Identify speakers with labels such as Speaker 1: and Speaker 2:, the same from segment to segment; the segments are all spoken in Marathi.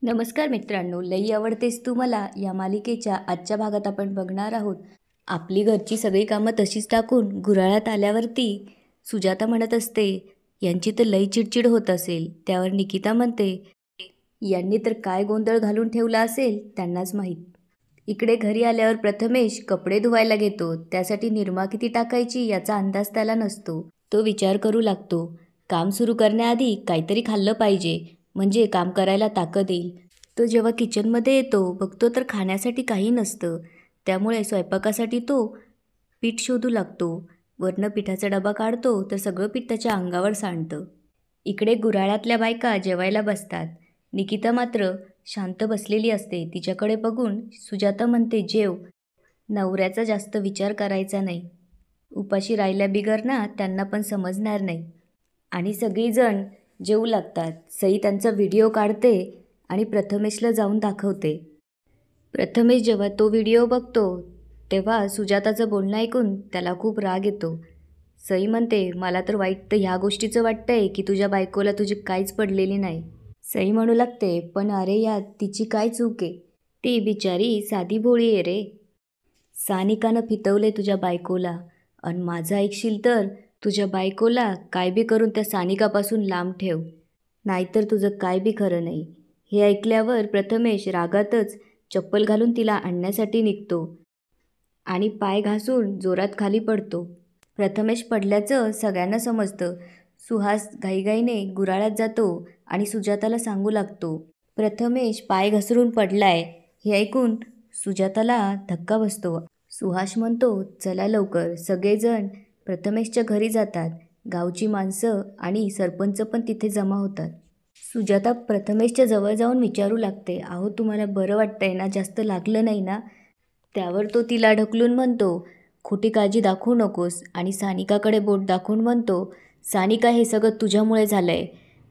Speaker 1: नमस्कार मित्रांनो, लई आवडतेस तू मला या मालिकेच्या आजच्या भागात आपण बघणार आहोत. आपली घरची सगळी कामं तशीच टाकून गुऱ्हाळात आल्यावरती सुजाता म्हणत असते, यांची तर लई चिडचिड होत असेल. त्यावर निकिता म्हणते, यांनी तर काय गोंधळ घालून ठेवला असेल त्यांनाच माहीत. इकडे घरी आल्यावर प्रथमेश कपडे धुवायला घेतो. त्यासाठी निरमा किती टाकायची याचा अंदाज त्याला नसतो. तो विचार करू लागतो, काम सुरू करण्याआधी काहीतरी खाल्लं पाहिजे, म्हणजे काम करायला ताकद येईल. तो जेव्हा किचनमध्ये येतो बघतो तर खाण्यासाठी काही नसतं. त्यामुळे स्वयंपाकासाठी तो पीठ शोधू लागतो. वरनं पिठाचा डबा काढतो तर सगळं पीठ त्याच्या अंगावर सांडतं. इकडे गुऱ्हाळातल्या बायका जेवायला बसतात. निकिता मात्र शांत बसलेली असते. तिच्याकडे बघून सुजाता म्हणते, जेव. नवऱ्याचा जास्त विचार करायचा नाही. उपाशी राहिल्या बिगर ना त्यांना पण समजणार नाही. आणि सगळीजण जेवू लागतात. सई त्यांचा व्हिडिओ काढते आणि प्रथमेशला जाऊन दाखवते. प्रथमेश जेव्हा तो व्हिडिओ बघतो तेव्हा सुजाताचं बोलणं ऐकून त्याला खूप राग येतो. सई म्हणते, मला तर वाईट तर ह्या गोष्टीचं वाटतंय की तुझ्या बायकोला तुझी काहीच पडलेली नाही. सई म्हणू लागते, पण अरे यात तिची काय चूक आहे? ती बिचारी साधी भोळी आहे रे. सानिकानं फितवले तुझ्या बायकोला, आणि माझं ऐकशील तर तुझ्या बायकोला काय बी करून त्या सानिकापासून लांब ठेव, नाहीतर तुझं काय बी खरं नाही. हे ऐकल्यावर प्रथमेश रागातच चप्पल घालून तिला आणण्यासाठी निघतो आणि पाय घासून जोरात खाली पडतो. प्रथमेश पडल्याचं सगळ्यांना समजतं. सुहास घाईघाईने गुऱ्हाळात जातो आणि सुजाताला सांगू लागतो, प्रथमेश पाय घसरून पडलाय. हे ऐकून सुजाताला धक्का बसतो. सुहास म्हणतो, चला लवकर. सगळेजण प्रथमेशच्या घरी जातात. गावची माणसं आणि सरपंच पण तिथे जमा होतात. सुजाता प्रथमेशच्या जवळ जाऊन विचारू लागते, अहो तुम्हाला बरं वाटतंय ना? जास्त लागलं नाही ना? त्यावर तो तिला ढकलून म्हणतो, खोटी काळजी दाखवू नकोस. आणि सानिकाकडे बोट दाखवून म्हणतो, सानिका, हे सगळं तुझ्यामुळे झालंय.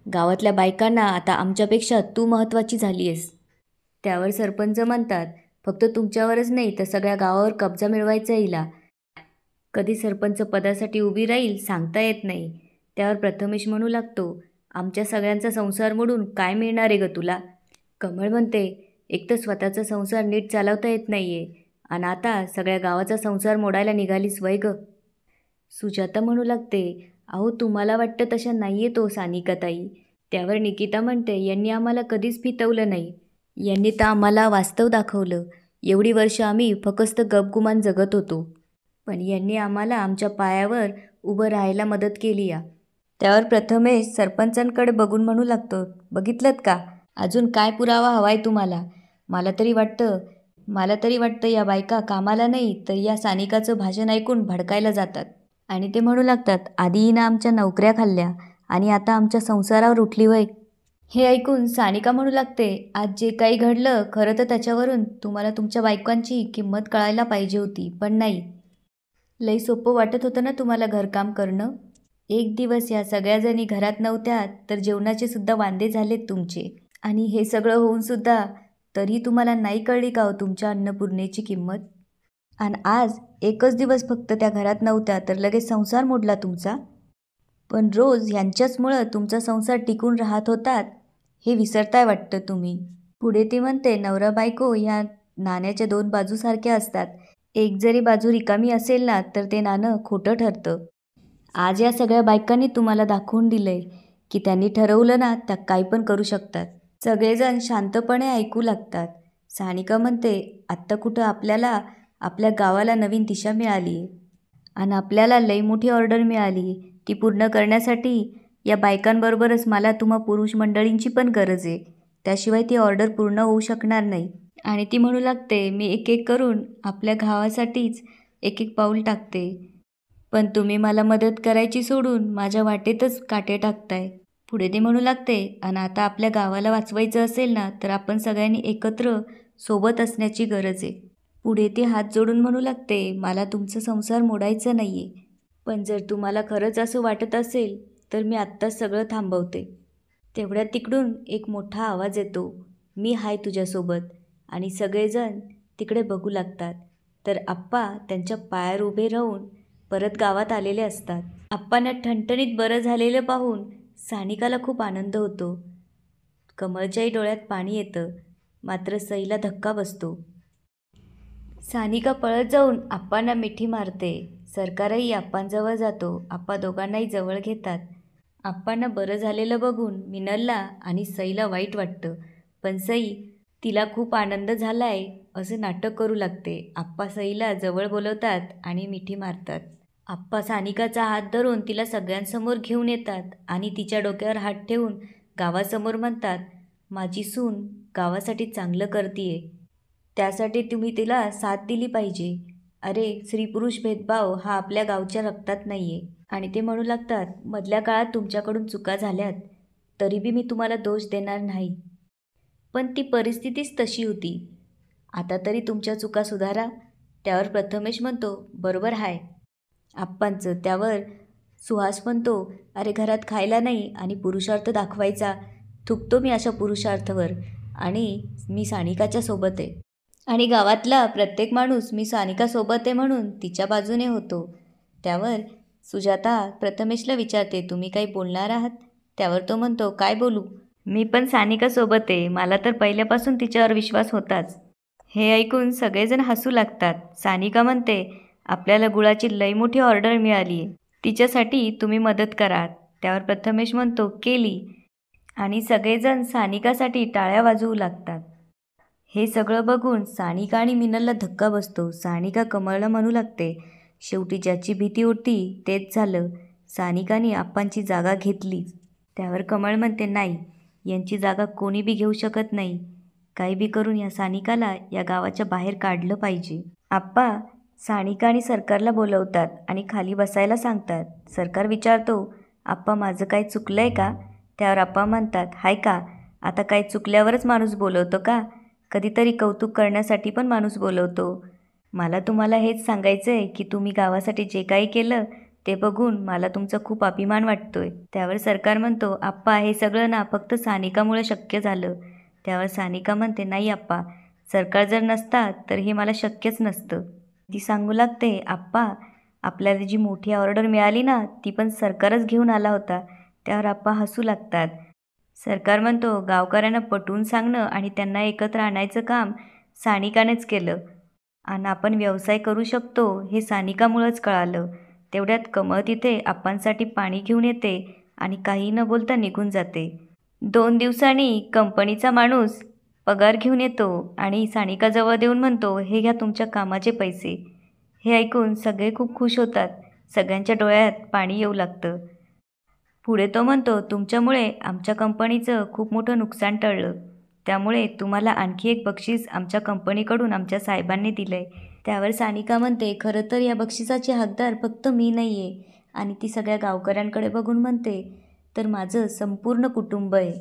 Speaker 1: गावातल्या बायकांना आता आमच्यापेक्षा तू महत्त्वाची झाली आहेस. त्यावर सरपंच म्हणतात, फक्त तुमच्यावरच नाही तर सगळ्या गावावर कब्जा मिळवायचा हिला. कधी सरपंच पदासाठी उभी राहील सांगता येत नाही. त्यावर प्रथमेश म्हणू लागतो, आमच्या सगळ्यांचा संसार मोडून काय मिळणार आहे ग तुला? कमळ म्हणते, एक तर स्वतःचा संसार नीट चालवता येत नाहीये, आणि आता सगळ्या गावाचा संसार मोडायला निघालीस वय ग. सुजाता म्हणू लागते, अहो तुम्हाला वाटतं तशा नाहीये तो सानिकाताई. त्यावर निकिता म्हणते, यांनी आम्हाला कधीच फितवलं नाही. यांनी तर आम्हाला वास्तव दाखवलं. एवढी वर्ष आम्ही फक्त गपगुमान जगत होतो, पण यांनी आम्हाला आमच्या पायावर उभं राहायला मदत केली या. त्यावर प्रथमेश सरपंचांकडे बघून म्हणू लागतो, बघितलंत का? अजून काय पुरावा हवाय तुम्हाला? मला तरी वाटतं या बायका कामाला नाही तर या सानिकाचं भाषण ऐकून भडकायला जातात. आणि ते म्हणू लागतात, आधी हिनं आमच्या नोकऱ्या खाल्ल्या आणि आता आमच्या संसारावर उठली वय. हे ऐकून सानिका म्हणू लागते, आज जे काही घडलं खरं तर त्याच्यावरून तुम्हाला तुमच्या बायकांची किंमत कळायला पाहिजे होती, पण नाही. लई सोपं वाटत होतं ना तुम्हाला घरकाम करणं? एक दिवस या सगळ्याजणी घरात नव्हत्या तर जेवणाचे सुद्धा वांदे झालेत तुमचे. आणि हे सगळं होऊन सुद्धा तरी तुम्हाला नाही कळली का हो तुमच्या अन्नपूर्णेची किंमत? आणि आज एकच दिवस फक्त त्या घरात नव्हत्या तर लगेच संसार मोडला तुमचा. पण रोज ह्यांच्याचमुळं तुमचा संसार टिकून राहत होतात हे विसरताय वाटतं तुम्ही. पुढे ती म्हणते, नवरा बायको ह्या नाण्याच्या दोन बाजूसारख्या असतात. एक जरी बाजू रिकामी असेल ना तर ते नाणं खोटं ठरतं. आज या सगळ्या बायकांनी तुम्हाला दाखवून दिलंय की त्यांनी ठरवलं ना त्या काही पण करू शकतात. सगळेजण शांतपणे ऐकू लागतात. सानिका म्हणते, आत्ता कुठं आपल्याला आपल्या गावाला नवीन दिशा मिळाली आणि आपल्याला लई मोठी ऑर्डर मिळाली. ती पूर्ण करण्यासाठी या बायकांबरोबरच मला तुम्हा पुरुष मंडळींची पण गरज आहे. त्याशिवाय ती ऑर्डर पूर्ण होऊ शकणार नाही. आणि ती म्हणू लागते, मी एक एक करून आपल्या गावासाठीच एक एक पाऊल टाकते, पण तुम्ही मला मदत करायची सोडून माझ्या वाटेतच काटे टाकताय. पुढे ते म्हणू लागते, आणि आता आपल्या गावाला वाचवायचं असेल ना तर आपण सगळ्यांनी एकत्र सोबत असण्याची गरज आहे. पुढे ते हात जोडून म्हणू लागते, मला तुमचा संसार मोडायचा नाही आहे, पण जर तुम्हाला खरंच असं वाटत असेल तर मी आत्ताच सगळं थांबवते. तेवढ्यात तिकडून एक मोठा आवाज येतो, मी हाय तुझ्यासोबत. आणि सगळेजण तिकडे बघू लागतात तर आप्पा त्यांच्या पायावर उभे राहून परत गावात आलेले असतात. आप्पांना ठणठणीत बरं झालेलं पाहून सानिकाला खूप आनंद होतो. कमळच्याही डोळ्यात पाणी येतं. मात्र सईला धक्का बसतो. सानिका पळत जाऊन आप्पांना मिठी मारते. सरकारही आप्पांजवळ जातो. आप्पा दोघांनाही जवळ घेतात. आप्पांना बरं झालेलं बघून मिनलला आणि सईला वाईट वाटतं. पण सई तिला खूप आनंद झालाय असं नाटक करू लागते. आप्पा सईला जवळ बोलवतात आणि मिठी मारतात. आप्पा सानिकाचा हात धरून तिला सगळ्यांसमोर घेऊन येतात आणि तिच्या डोक्यावर हात ठेवून गावासमोर म्हणतात, माझी सून गावासाठी चांगलं करतीये, त्यासाठी तुम्ही तिला साथ दिली पाहिजे. अरे, स्त्री पुरुष भेदभाव हा आपल्या गावच्या रक्तात नाहीये. आणि ते म्हणू लागतात, मधल्या काळात तुमच्याकडून चुका झाल्यात, तरी बी मी तुम्हाला दोष देणार नाही. पण ती परिस्थितीच तशी होती. आता तरी तुमच्या चुका सुधारा. त्यावर प्रथमेश म्हणतो, बरोबर हाय आप्पांचं. त्यावर सुहास म्हणतो, अरे घरात खायला नाही आणि पुरुषार्थ दाखवायचा. थुकतो मी अशा पुरुषार्थावर आणि मी सानिकाच्या सोबत आहे. आणि गावातला प्रत्येक माणूस मी सानिकासोबत आहे म्हणून तिच्या बाजूने होतो. त्यावर सुजाता प्रथमेशला विचारते, तुम्ही काही बोलणार आहात? त्यावर तो म्हणतो, काय बोलू, मी पण सानिकासोबत आहे. मला तर पहिल्यापासून तिच्यावर विश्वास होताच. हे ऐकून सगळेजण हसू लागतात. सानिका म्हणते, आपल्याला गुळाची लई मोठी ऑर्डर मिळाली आहे, तिच्यासाठी तुम्ही मदत करा. त्यावर प्रथमेश म्हणतो, केली. आणि सगळेजण सानिकासाठी टाळ्या वाजवू लागतात. हे सगळं बघून सानिका आणि मिनलला धक्का बसतो. सानिका कमळला म्हणू लागते, शेवटी ज्याची भीती होती तेच झालं. सानिकाने आप्पांची जागा घेतलीच. त्यावर कमळ म्हणते, नाही, यांची जागा कोणी बी घेऊ शकत नाही. काही बी करून या सानिकाला या गावाच्या बाहेर काढलं पाहिजे. आप्पा सानिका आणि सरकारला बोलवतात आणि खाली बसायला सांगतात. सरकार विचारतो, आप्पा माझं काही चुकलंय का? त्यावर आप्पा म्हणतात, हाय का, आता काही चुकल्यावरच माणूस बोलवतो का? कधीतरी कौतुक करण्यासाठी पण माणूस बोलवतो. मला तुम्हाला हेच सांगायचं आहे की तुम्ही गावासाठी जे काही केलं ते बघून मला तुमचा खूप अभिमान वाटतोय. त्यावर सरकार म्हणतो, आप्पा हे सगळं ना फक्त सानिकामुळे शक्य झालं. त्यावर सानिका म्हणते, नाही आप्पा, सरकार जर नसता तर हे मला शक्यच नसतं. ती सांगू लागते, आप्पा आपल्याला जी मोठी ऑर्डर मिळाली ना ती पण सरकारच घेऊन आला होता. त्यावर आप्पा हसू लागतात. सरकार म्हणतो, गावकऱ्यांना पटवून सांगणं आणि त्यांना एकत्र आणायचं काम सानिकानेच केलं आणि आपण व्यवसाय करू शकतो हे सानिकामुळंच कळालं. तेवढ्यात कमळ तिथे आप्पांसाठी पाणी घेऊन येते आणि काही न बोलता निघून जाते. 2 दिवसांनी कंपनीचा माणूस पगार घेऊन येतो आणि सानिकाजवळ देऊन म्हणतो, हे घ्या तुमच्या कामाचे पैसे. हे ऐकून सगळे खूप खुश होतात. सगळ्यांच्या डोळ्यात पाणी येऊ लागतं. पुढे तो म्हणतो, तुमच्यामुळे आमच्या कंपनीचं खूप मोठं नुकसान टळलं. त्यामुळे तुम्हाला आणखी एक बक्षीस आमच्या कंपनीकडून आमच्या साहेबांनी दिलं आहे. त्यावर सानिका म्हणते, खरं तर या बक्षिसाचे हकदार फक्त मी नाही आहे. आणि ती सगळ्या गावकऱ्यांकडे बघून म्हणते, तर माझं संपूर्ण कुटुंब आहे.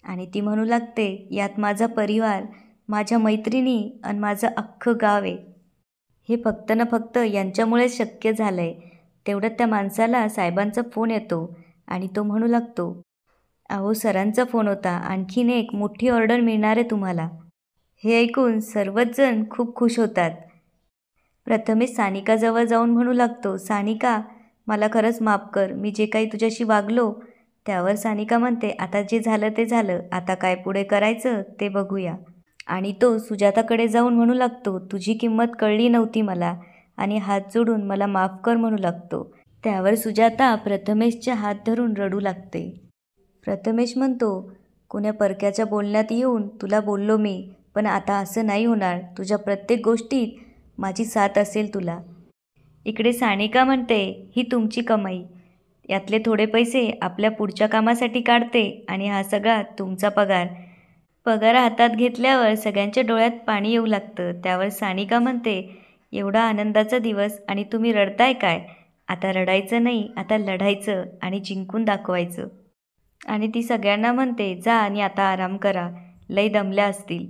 Speaker 1: आणि ती म्हणू लागते, यात माझा परिवार, माझ्या मैत्रिणी आणि माझं अख्खं गाव आहे. हे फक्त ना फक्त यांच्यामुळेच शक्य झालं आहे. तेवढ्यात त्या माणसाला साहेबांचा फोन येतो आणि तो म्हणू लागतो, अहो सरांचा फोन होता, आणखीन एक मोठी ऑर्डर मिळणार आहे तुम्हाला. हे ऐकून सर्वच जण खूप खुश होतात. प्रथमेश सानिकाजवळ जाऊन म्हणू लागतो, सानिका मला खरंच माफ कर, मी जे काही तुझ्याशी वागलो. त्यावर सानिका म्हणते, आता जे झालं ते झालं, आता काय पुढे करायचं ते बघूया. आणि तो सुजाताकडे जाऊन म्हणू लागतो, तुझी किंमत कळली नव्हती मला, आणि हात जोडून मला माफ कर म्हणू लागतो. त्यावर सुजाता प्रथमेशच्या हात धरून रडू लागते. प्रथमेश म्हणतो, कोण्या परक्याच्या बोलण्यात येऊन तुला बोललो मी, पण आता असं नाही होणार. तुझ्या प्रत्येक गोष्टीत माझी साथ असेल तुला. इकडे सानिका म्हणते, ही तुमची कमाई, यातले थोडे पैसे आपल्या पुढच्या कामासाठी काढते आणि हा सगळा तुमचा पगार. पगार हातात घेतल्यावर सगळ्यांच्या डोळ्यात पाणी येऊ लागतं. त्यावर सानिका म्हणते, एवढा आनंदाचा दिवस आणि तुम्ही रडताय काय? आता रडायचं नाही, आता लढायचं आणि जिंकून दाखवायचं. आणि ती सगळ्यांना म्हणते, जा आणि आता आराम करा, लई दमल्या असतील.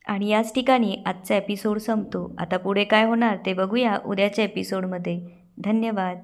Speaker 1: आणि याच ठिकाणी आजचा एपिसोड संपतो. आता पुढे काय होणार ते बघूया उद्याच्या एपिसोडमध्ये. धन्यवाद.